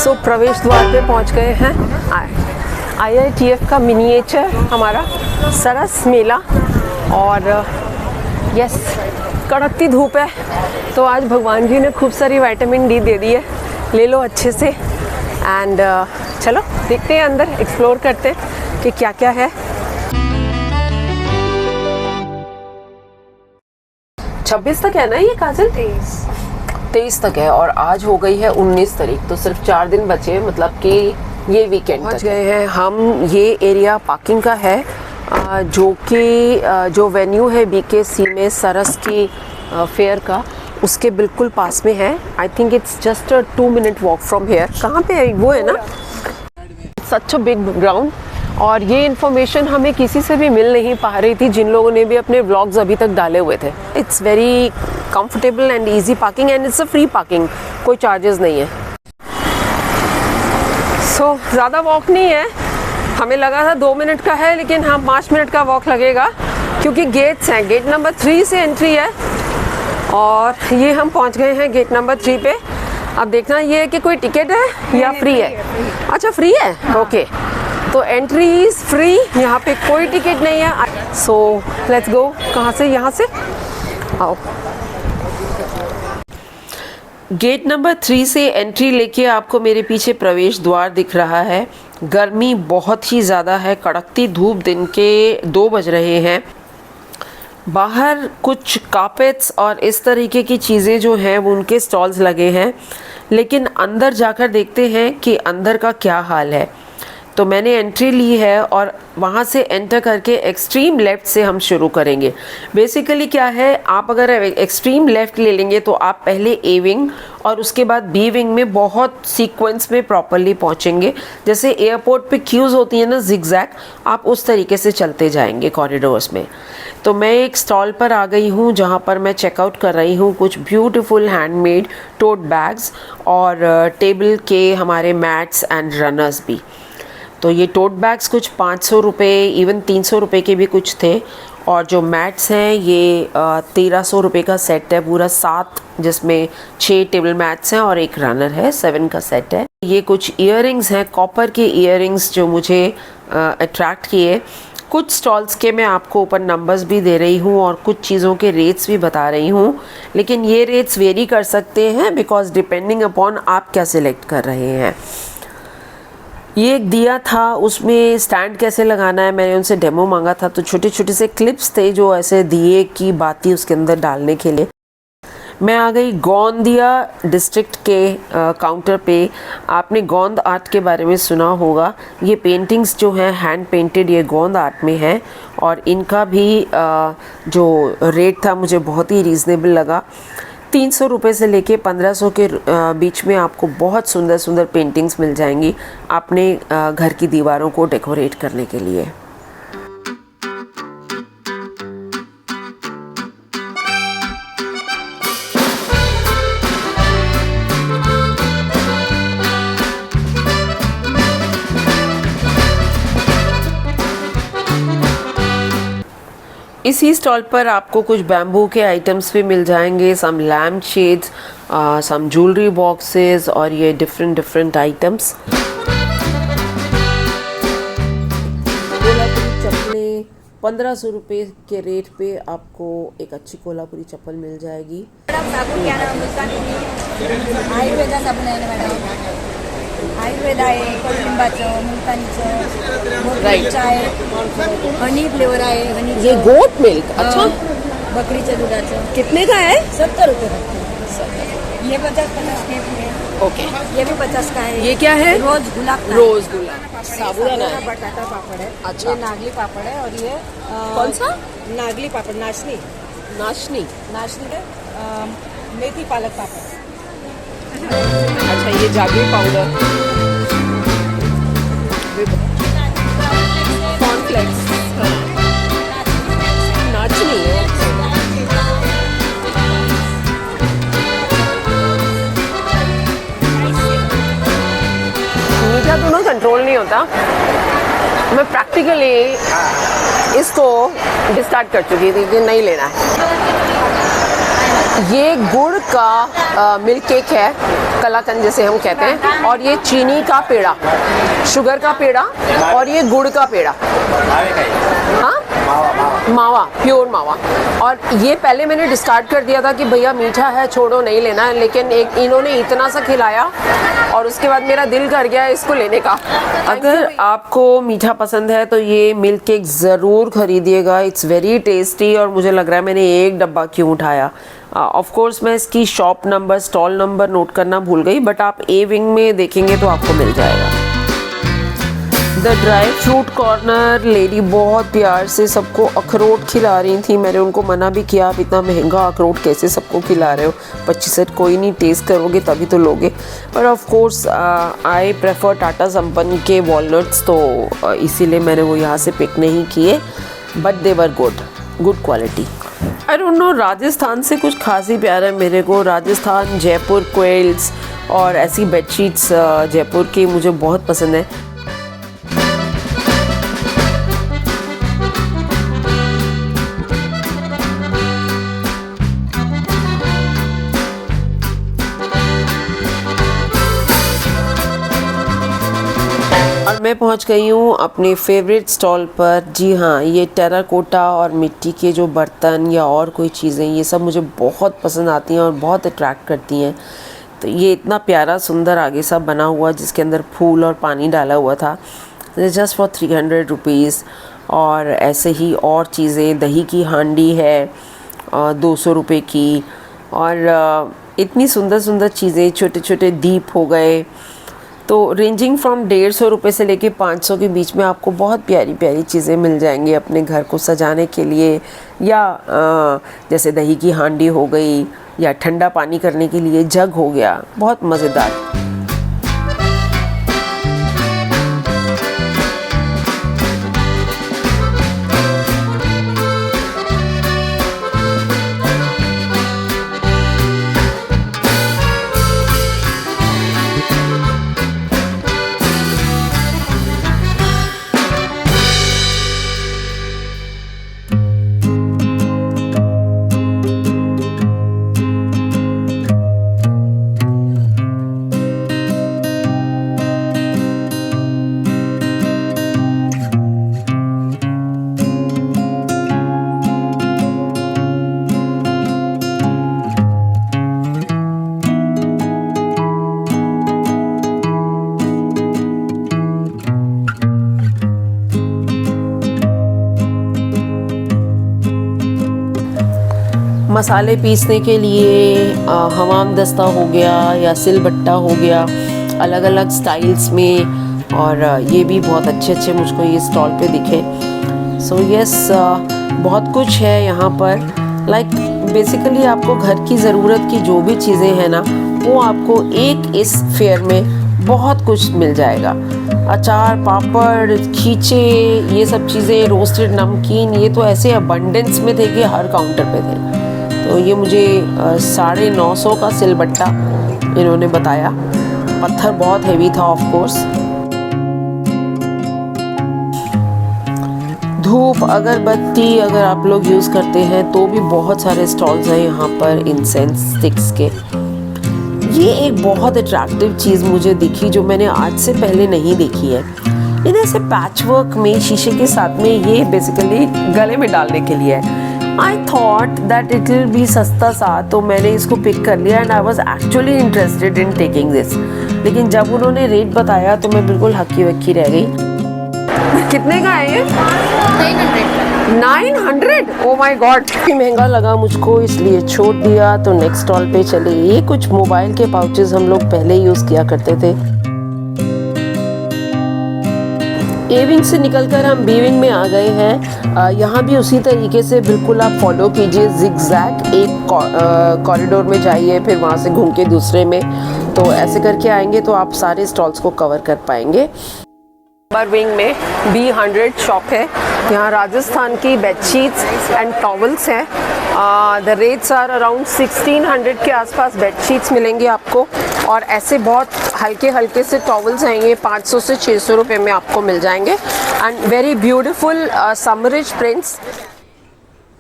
सो प्रवेश द्वार पे पहुंच गए हैं। IITF का मिनिएचर हमारा सरस मेला। और यस, कड़कती धूप है तो आज भगवान जी ने खूब सारी विटामिन डी दे दी है, ले लो अच्छे से। एंड चलो देखते हैं अंदर, एक्सप्लोर करते हैं कि क्या क्या है। 26 तक है ना ये काजल? 23 तक है और आज हो गई है 19 तारीख, तो सिर्फ 4 दिन बचे, मतलब कि ये वीकेंड पहुंच गए हैं हम। ये एरिया पार्किंग का है जो कि जो वेन्यू है BKC में सरस की फेयर का, उसके बिल्कुल पास में है। I think it's just a 2 minute walk from here. कहाँ पे है वो, है ना? सच अ बिग ग्राउंड। और ये इन्फॉर्मेशन हमें किसी से भी मिल नहीं पा रही थी, जिन लोगों ने भी अपने व्लॉग्स अभी तक डाले हुए थे। It's very comfortable and easy parking and it's a free parking, कोई चार्जेस नहीं है। सो ज़्यादा वॉक नहीं है, हमें लगा था 2 मिनट का है, लेकिन हाँ 5 मिनट का वॉक लगेगा क्योंकि गेट्स हैं। गेट नंबर 3 से एंट्री है और ये हम पहुंच गए हैं गेट नंबर 3 पे। अब देखना ये है कि कोई टिकट है या फ्री है। अच्छा फ्री है, ओके। तो एंट्री इज फ्री, यहाँ पे कोई टिकट नहीं है। So let's go. कहाँ से? यहाँ से आओ। गेट नंबर 3 से एंट्री लेके आपको मेरे पीछे प्रवेश द्वार दिख रहा है। गर्मी बहुत ही ज़्यादा है, कड़कती धूप, दिन के 2 बज रहे हैं। बाहर कुछ कार्पेट्स और इस तरीके की चीज़ें जो हैं वो उनके स्टॉल्स लगे हैं, लेकिन अंदर जाकर देखते हैं कि अंदर का क्या हाल है। तो मैंने एंट्री ली है और वहाँ से एंटर करके एक्सट्रीम लेफ़्ट से हम शुरू करेंगे। बेसिकली क्या है, आप अगर एक्सट्रीम लेफ़्ट ले लेंगे तो आप पहले A विंग और उसके बाद B विंग में बहुत सीक्वेंस में प्रॉपरली पहुँचेंगे। जैसे एयरपोर्ट पे क्यूज़ होती है ना, जिगजैग, आप उस तरीके से चलते जाएंगे कॉरिडोर्स में। तो मैं एक स्टॉल पर आ गई हूँ जहाँ पर मैं चेकआउट कर रही हूँ कुछ ब्यूटीफुल हैंडमेड टोट बैग्स और टेबल के हमारे मैट्स एंड रनर्स भी। तो ये टोट बैग्स कुछ 500 रुपये, इवन 300 रुपये के भी कुछ थे। और जो मैट्स हैं ये 1300 रुपये का सेट है पूरा, 7 जिसमें 6 टेबल मैट्स हैं और एक रनर है, 7 का सेट है। ये कुछ इयररिंग्स हैं, कॉपर के इयररिंग्स जो मुझे अट्रैक्ट किए। कुछ स्टॉल्स के मैं आपको ऊपर नंबर्स भी दे रही हूँ और कुछ चीज़ों के रेट्स भी बता रही हूँ, लेकिन ये रेट्स वेरी कर सकते हैं बिकॉज डिपेंडिंग अपॉन आप क्या सिलेक्ट कर रहे हैं। ये एक दिया था, उसमें स्टैंड कैसे लगाना है मैंने उनसे डेमो मांगा था। तो छोटे छोटे से क्लिप्स थे जो ऐसे दिए की बाती उसके अंदर डालने के लिए। मैं आ गई गोंदिया डिस्ट्रिक्ट के काउंटर पे। आपने गोंद आर्ट के बारे में सुना होगा। ये पेंटिंग्स जो हैं हैंड पेंटेड, ये गोंद आर्ट में है और इनका भी जो रेट था मुझे बहुत ही रीज़नेबल लगा। 300 रुपये से लेके 1500 के बीच में आपको बहुत सुंदर सुंदर पेंटिंग्स मिल जाएंगी अपने घर की दीवारों को डेकोरेट करने के लिए। इसी स्टॉल पर आपको कुछ बैम्बू के आइटम्स भी मिल जाएंगे, सम लैम्प शेड्स, सम ज्वेलरी बॉक्सेस और ये डिफरेंट आइटम्स। कोल्हापुरी चप्पलें 1500 रुपये के रेट पे आपको एक अच्छी कोल्हापुरी चप्पल मिल जाएगी। आयुर्वेदा साबण आहे ना मॅडम, आयुर्वेद आहे, कडुलिंबाचं, मुलतानीचं, मोगऱ्याचं आहे, हनी फ्लेवर आहे, हनी। ये गोट मिल्क, अच्छा, बकरीच्या दुधाचं। कितने का है? 70 रुपये। ये 50-50 के है। ओके, ये भी 50 का है। ये क्या है? रोज गुलाब का। रोज गुलाब, साबुदाना है, बटाटा पापड़ है। अच्छा, ये नागली पापड़ है और ये कौन सा? नागली पापड़, नाशनी है, मेथी पालक पापड़। अच्छा, ये जागरी पाउडर, कॉर्नफ्लेक्स, नाचनी है। मीठा तो ना कंट्रोल नहीं होता। मैं प्रैक्टिकली इसको डिस्कार्ड कर चुकी थी कि नहीं लेना है। ये गुड़ का मिल्क केक है, कलाकंद जिसे हम कहते हैं, और ये चीनी का पेड़ा, शुगर का पेड़ा, और ये गुड़ का पेड़ा। हाँ, मावा, प्योर मावा। और ये पहले मैंने डिस्कार्ड कर दिया था कि भैया मीठा है, छोड़ो, नहीं लेना है, लेकिन एक इन्होंने इतना सा खिलाया और उसके बाद मेरा दिल कर गया इसको लेने का। अगर आपको मीठा पसंद है तो ये मिल्क केक ज़रूर खरीदिएगा, इट्स वेरी टेस्टी। और मुझे लग रहा है मैंने एक डब्बा क्यों उठाया। ऑफ कोर्स मैं इसकी shop number, stall number note करना भूल गई, बट आप ए विंग में देखेंगे तो आपको मिल जाएगा। The dry fruit corner lady बहुत प्यार से सबको अखरोट खिला रही थी। मैंने उनको मना भी किया, आप इतना महंगा अखरोट कैसे सबको खिला रहे हो, 25 कोई नहीं, टेस्ट करोगे तभी तो लोगे। पर of course I prefer Tata संपन्न के वॉलनट्स, तो इसीलिए मैंने वो यहाँ से पिक नहीं किए, but they were good quality. I don't know, Rajasthan से कुछ खास ही प्यार है मेरे को। राजस्थान, जयपुर क्वेल्स और ऐसी बेडशीट्स जयपुर की मुझे बहुत पसंद है। मैं पहुंच गई हूँ अपने फेवरेट स्टॉल पर। जी हाँ, ये टेराकोटा और मिट्टी के जो बर्तन या और कोई चीज़ें, ये सब मुझे बहुत पसंद आती हैं और बहुत अट्रैक्ट करती हैं। तो ये इतना प्यारा सुंदर आगे सब बना हुआ जिसके अंदर फूल और पानी डाला हुआ था, जस्ट फॉर 300 रुपीज़। और ऐसे ही और चीज़ें, दही की हांडी है 200 रुपये की, और इतनी सुंदर सुंदर चीज़ें, छोटे छोटे दीप हो गए। तो रेंजिंग फ्रॉम 150 रुपये से लेके 500 के बीच में आपको बहुत प्यारी प्यारी चीज़ें मिल जाएंगी अपने घर को सजाने के लिए, या जैसे दही की हांडी हो गई, या ठंडा पानी करने के लिए जग हो गया, बहुत मज़ेदार। मसाले पीसने के लिए हमाम दस्ता हो गया या सिलबट्टा हो गया, अलग अलग स्टाइल्स में, और ये भी बहुत अच्छे अच्छे मुझको ये स्टॉल पे दिखे। सो यस, बहुत कुछ है यहाँ पर। लाइक बेसिकली आपको घर की ज़रूरत की जो भी चीज़ें हैं ना, वो आपको एक इस फेयर में बहुत कुछ मिल जाएगा। अचार, पापड़, खींचे, ये सब चीज़ें, रोस्टेड नमकीन, ये तो ऐसे अबंडेंस में थे कि हर काउंटर पे थे। तो ये मुझे 950 का सिलबट्टा इन्होंने बताया। पत्थर बहुत हेवी था ऑफ कोर्स। धूप, अगरबत्ती अगर आप लोग यूज़ करते हैं तो भी बहुत सारे स्टॉल्स हैं यहाँ पर इंसेंस स्टिक्स के। ये एक बहुत अट्रैक्टिव चीज़ मुझे दिखी जो मैंने आज से पहले नहीं देखी है। इन ऐसे पैचवर्क में शीशे के साथ में, ये बेसिकली गले में डालने के लिए है। I thought that it will be सस्ता सा, तो मैंने इसको पिक कर लिया and I was actually interested in taking this. लेकिन जब उन्होंने रेट बताया तो मैं बिल्कुल हक्की वक्की रह गई। कितने का है ये? 900? ओ माय गॉड, इतनी महंगा लगा मुझको, इसलिए छोड़ दिया। तो नेक्स्ट स्टॉल पे चले। ये कुछ मोबाइल के पाउचेस हम लोग पहले यूज़ किया करते थे। ए विंग से निकलकर हम बी विंग में आ गए हैं। यहाँ भी उसी तरीके से बिल्कुल आप फॉलो कीजिए जिगजैग, एक कॉरिडोर में जाइए, फिर वहाँ से घूम के दूसरे में, तो ऐसे करके आएंगे तो आप सारे स्टॉल्स को कवर कर पाएंगे। नंबर विंग में B100 शॉप है। यहाँ राजस्थान की बेडशीट्स एंड टॉवल्स हैं। द रेट्स आर अराउंड 1600 के आसपास बेडशीट्स मिलेंगे आपको, और ऐसे बहुत हल्के हल्के से टॉवल्स हैं, ये 500 से 600 रुपये में आपको मिल जाएंगे। And very beautiful summerish prints.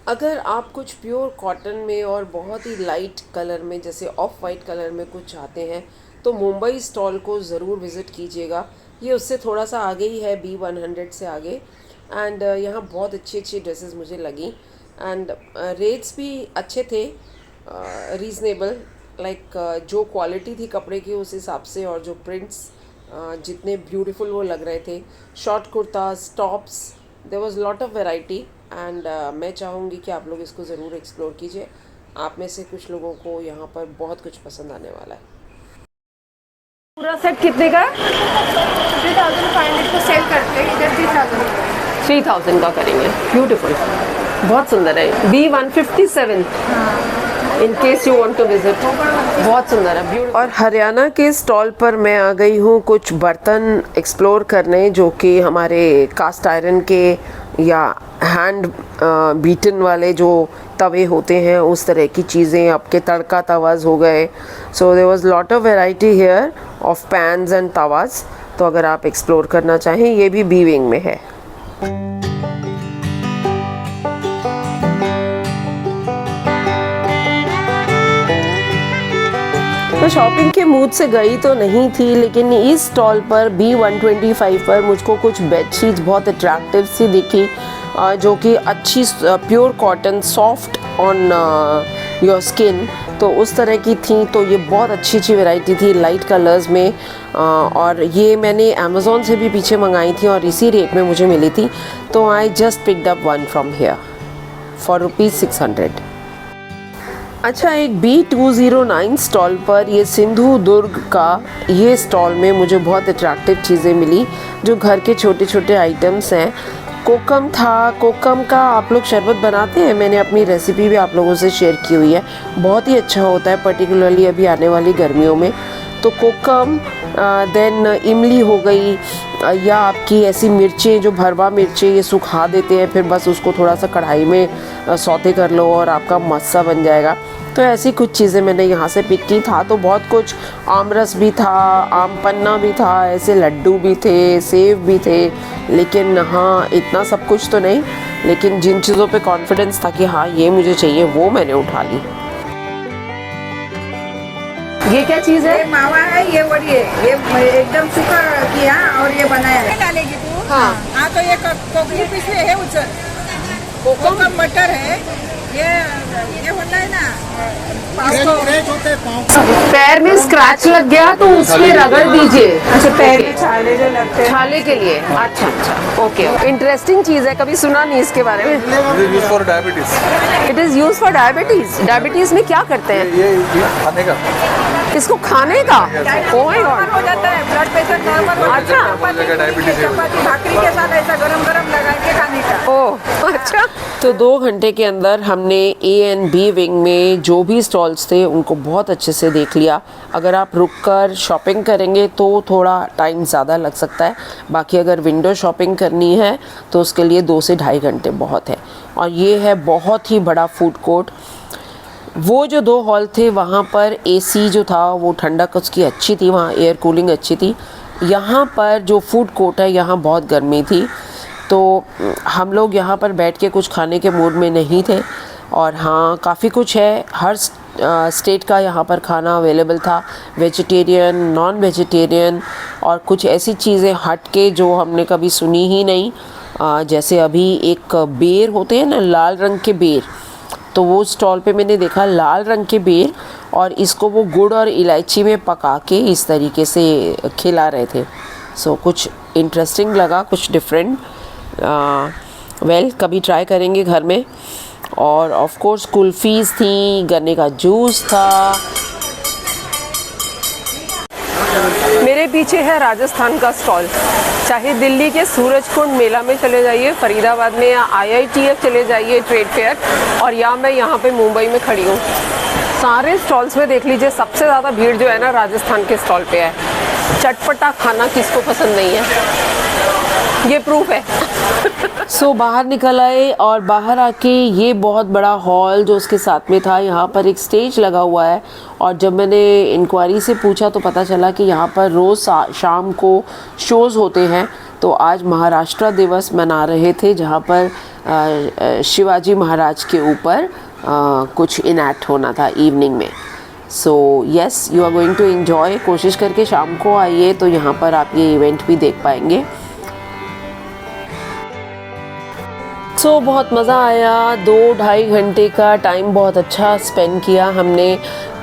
अगर आप कुछ प्योर कॉटन में और बहुत ही लाइट कलर में जैसे ऑफ वाइट कलर में कुछ चाहते हैं तो मुंबई स्टॉल को ज़रूर विज़िट कीजिएगा। ये उससे थोड़ा सा आगे ही है, B100 से आगे। एंड यहाँ बहुत अच्छी अच्छी ड्रेसेस मुझे लगी एंड रेट्स भी अच्छे थे, रीज़नेबल। लाइक जो क्वालिटी थी कपड़े की उस हिसाब से, और जो प्रिंट्स जितने ब्यूटीफुल वो लग रहे थे, short kurtas, tops, there was lot of variety. And मैं चाहूँगी कि आप लोग इसको ज़रूर एक्सप्लोर कीजिए। आप में से कुछ लोगों को यहाँ पर बहुत कुछ पसंद आने वाला है। पूरा सेट कितने का है? 3500 को सेल करते हैं, इधर 3000। 3000 का करेंगे। ब्यूटीफुल, बहुत सुंदर है। B157 in case you want to visit, बहुत सुंदर है, ब्यूटीफुल। और हरियाणा के स्टॉल पर मैं आ गई हूँ कुछ बर्तन एक्सप्लोर करने जो कि हमारे कास्ट आयरन के या हैंड बीटन वाले जो तवे होते हैं, उस तरह की चीज़ें। आपके तड़का तवाज हो गए। So there was lot of variety here of pans and tawas. तो अगर आप एक्सप्लोर करना चाहें, ये भी बी विंग में है। मैं शॉपिंग के मूड से गई तो नहीं थी, लेकिन इस स्टॉल पर B125 पर मुझको कुछ बेडशीट्स बहुत अट्रैक्टिव सी दिखी, जो कि अच्छी pure cotton, soft on your skin, तो उस तरह की थी। तो ये बहुत अच्छी अच्छी वैरायटी थी लाइट कलर्स में, और ये मैंने अमेज़ॉन से भी पीछे मंगाई थी और इसी रेट में मुझे मिली थी। तो I just picked up one from here for ₹600। अच्छा, एक B209 स्टॉल पर ये सिंधु दुर्ग का ये स्टॉल में मुझे बहुत अट्रैक्टिव चीज़ें मिली, जो घर के छोटे छोटे आइटम्स हैं। कोकम था, कोकम का आप लोग शरबत बनाते हैं, मैंने अपनी रेसिपी भी आप लोगों से शेयर की हुई है, बहुत ही अच्छा होता है, पर्टिकुलरली अभी आने वाली गर्मियों में। तो कोकम, देन इमली हो गई, या आपकी ऐसी मिर्चें जो भरवा मिर्चें, ये सुखा देते हैं, फिर बस उसको थोड़ा सा कढ़ाई में सौते कर लो और आपका मस्सा बन जाएगा। तो ऐसी कुछ चीज़ें मैंने यहाँ से पिक की। था तो बहुत कुछ, आमरस भी था, आम पन्ना भी था, ऐसे लड्डू भी थे, सेव भी थे, लेकिन हाँ इतना सब कुछ तो नहीं, लेकिन जिन चीज़ों पे कॉन्फिडेंस था कि हाँ ये मुझे चाहिए, वो मैंने उठा ली। ये क्या चीज़ है? ये मावा है, ये वड़ी है, ये एकदम सूखा किया और ये बनाया है। डालेगी तू? हाँ। हाँ, तो ये कोकम पिसे है, उचर कोकम मटर है, ये होता है ना पैर में स्क्रैच लग गया तो उसमें रगड़ दीजिए। अच्छा, पैर में छाले जो लगते हैं, छाले के लिए। अच्छा अच्छा, ओके। इंटरेस्टिंग चीज़ है, कभी सुना नहीं इसके बारे में। Use for diabetes. It is use for diabetes. Diabetes में क्या करते हैं? ये खाने का। इसको खाने का? Oh my God. हो जाता है, ब्लड प्रेशर नॉर्मल हो अच्छा। जाता है। डायबिटीज है। चपाती भाकरी के साथ ऐसा गरम गरम लगा के खाने का। ओह अच्छा। तो 2 घंटे के अंदर हमने A एंड B विंग में जो भी स्टॉल्स थे उनको बहुत अच्छे से देख लिया। अगर आप रुककर शॉपिंग करेंगे तो थोड़ा टाइम ज़्यादा लग सकता है, बाकी अगर विंडो शॉपिंग करनी है तो उसके लिए 2 से ढाई घंटे बहुत है। और ये है बहुत ही बड़ा फूड कोर्ट। वो जो 2 हॉल थे वहाँ पर AC जो था वो ठंडक उसकी अच्छी थी, वहाँ एयर कूलिंग अच्छी थी। यहाँ पर जो फूड कोर्ट है यहाँ बहुत गर्मी थी, तो हम लोग यहाँ पर बैठ के कुछ खाने के मूड में नहीं थे। और हाँ, काफ़ी कुछ है, हर स्टेट का यहाँ पर खाना अवेलेबल था, वेजिटेरियन, नॉन वेजिटेरियन, और कुछ ऐसी चीज़ें हट के जो हमने कभी सुनी ही नहीं। जैसे अभी एक बेर होते हैं ना, लाल रंग के बेर, तो वो स्टॉल पे मैंने देखा लाल रंग के बेर, और इसको वो गुड़ और इलायची में पका के इस तरीके से खिला रहे थे। सो कुछ इंटरेस्टिंग लगा, कुछ डिफरेंट। वेल, कभी ट्राई करेंगे घर में। और ऑफ कोर्स कुल्फ़ीज़ थी, गन्ने का जूस था। मेरे पीछे है राजस्थान का स्टॉल। चाहे दिल्ली के सूरजकुंड मेला में चले जाइए, फरीदाबाद में, या IITF चले जाइए ट्रेड फेयर, और या मैं यहाँ पे मुंबई में खड़ी हूँ, सारे स्टॉल्स में देख लीजिए सबसे ज़्यादा भीड़ जो है ना राजस्थान के स्टॉल पे है। चटपटा खाना किसको पसंद नहीं है, ये प्रूफ है। सो बाहर निकल आए, और बाहर आके ये बहुत बड़ा हॉल जो उसके साथ में था, यहाँ पर एक स्टेज लगा हुआ है। और जब मैंने इंक्वायरी से पूछा तो पता चला कि यहाँ पर रोज़ शाम को शोज़ होते हैं, तो आज महाराष्ट्र दिवस मना रहे थे, जहाँ पर शिवाजी महाराज के ऊपर कुछ इनैक्ट होना था इवनिंग में। So yes, you are going to enjoy. कोशिश करके शाम को आइए तो यहाँ पर आप ये इवेंट भी देख पाएंगे। सो बहुत मज़ा आया। 2-2.5 घंटे का टाइम बहुत अच्छा स्पेंड किया हमने।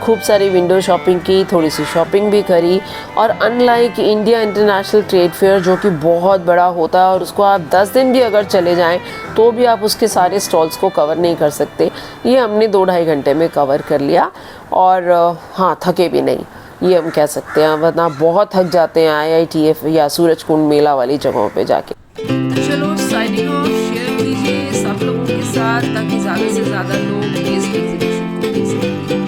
खूब सारी विंडो शॉपिंग की, थोड़ी सी शॉपिंग भी करी। और unlike India international trade fair जो कि बहुत बड़ा होता है और उसको आप 10 दिन भी अगर चले जाएं तो भी आप उसके सारे स्टॉल्स को कवर नहीं कर सकते, ये हमने 2-2.5 घंटे में कवर कर लिया। और हाँ, थके भी नहीं, ये हम कह सकते हैं, वरना बहुत थक जाते हैं IITF या सूरजकुंड मेला वाली जगहों पे जाके। चलो साइनिंग ऑफ, शेयर कीजिए सब लोगों के साथ ताकि ज़्यादा से ज़्यादा लोग इस एग्जीबिशन को देख सकें।